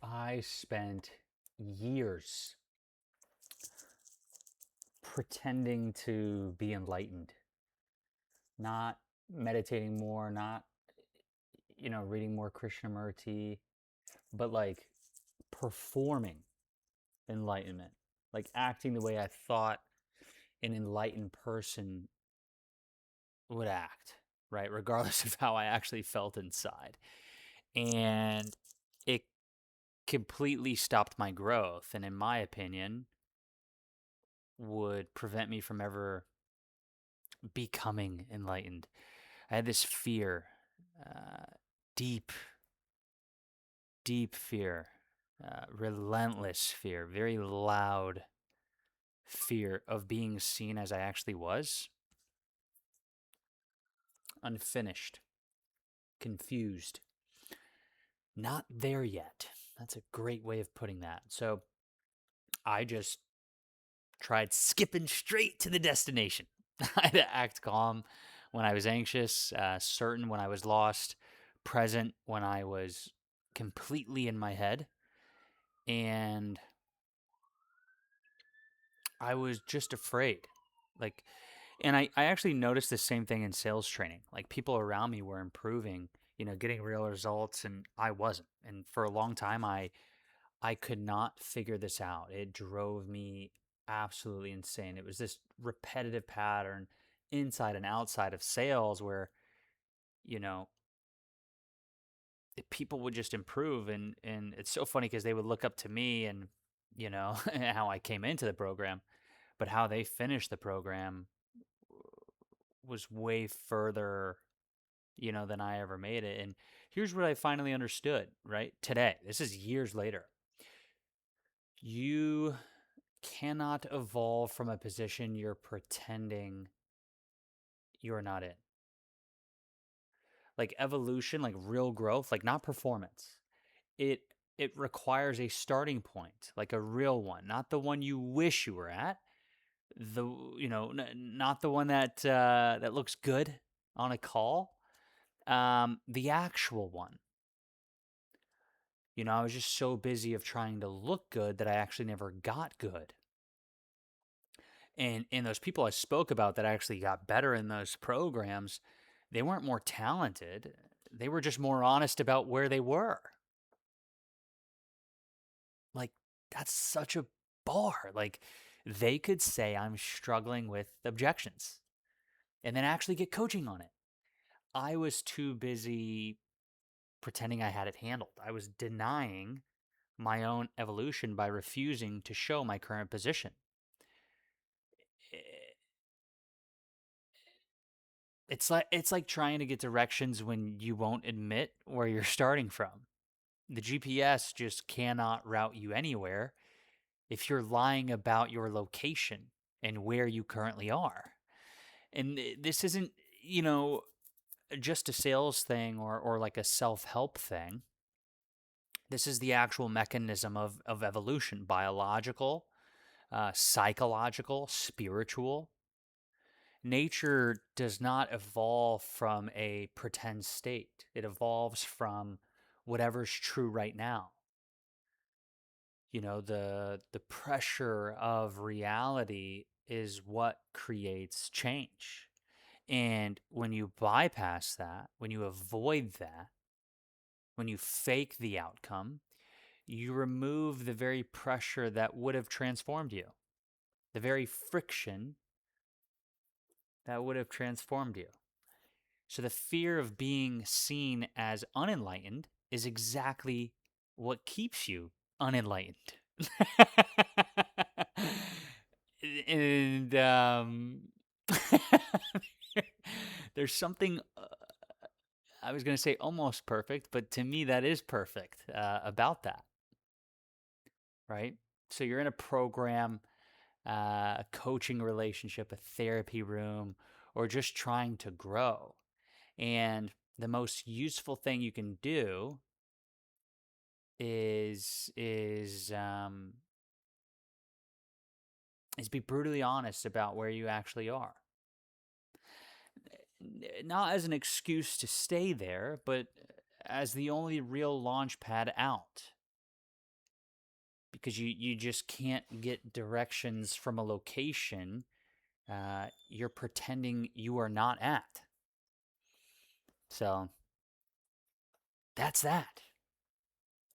I spent years pretending to be enlightened, not meditating more, not, reading more Krishnamurti, but like performing enlightenment, like acting the way I thought an enlightened person would act, right? Regardless of how I actually felt inside. And it completely stopped my growth. And in my opinion, would prevent me from ever becoming enlightened. I had this fear, uh, deep, deep fear, relentless fear, very loud fear of being seen as I actually was, unfinished, confused, not there yet. That's a great way of putting that. So I just tried skipping straight to the destination. I had to act calm when I was anxious, certain when I was lost, present when I was completely in my head. And I was just afraid. Like, and I actually noticed the same thing in sales training. Like, people around me were improving, getting real results, and I wasn't. And for a long time, I could not figure this out. It drove me absolutely insane. It was this repetitive pattern inside and outside of sales where, you know, people would just improve, and it's so funny because they would look up to me and, how I came into the program, but how they finished the program was way further, than I ever made it. And here's what I finally understood, right? Today, this is years later. You cannot evolve from a position you're pretending you're not in. Like evolution, like real growth, like not performance. It it requires a starting point, like a real one, not the one you wish you were at. The not the one that looks good on a call. The actual one. I was just so busy of trying to look good that I actually never got good. And those people I spoke about that actually got better in those programs, they weren't more talented. They were just more honest about where they were. Like, that's such a bar. Like, they could say I'm struggling with objections and then actually get coaching on it. I was too busy pretending I had it handled. I was denying my own evolution by refusing to show my current position. It's like trying to get directions when you won't admit where you're starting from. The GPS just cannot route you anywhere if you're lying about your location and where you currently are. And this isn't, you know, just a sales thing or like a self-help thing. This is the actual mechanism of evolution, biological, psychological, spiritual. Nature does not evolve from a pretend state. It evolves from whatever's true right now. The pressure of reality is what creates change. And when you bypass that, when you avoid that, when you fake the outcome, you remove the very pressure that would have transformed you, the very friction that would have transformed you. So the fear of being seen as unenlightened is exactly what keeps you unenlightened. and there's something I was going to say almost perfect, but to me that is perfect about that, right? So you're in a program, a coaching relationship, a therapy room, or just trying to grow. And the most useful thing you can do is be brutally honest about where you actually are. Not as an excuse to stay there, but as the only real launch pad out. because you just can't get directions from a location you're pretending you are not at. So that's that.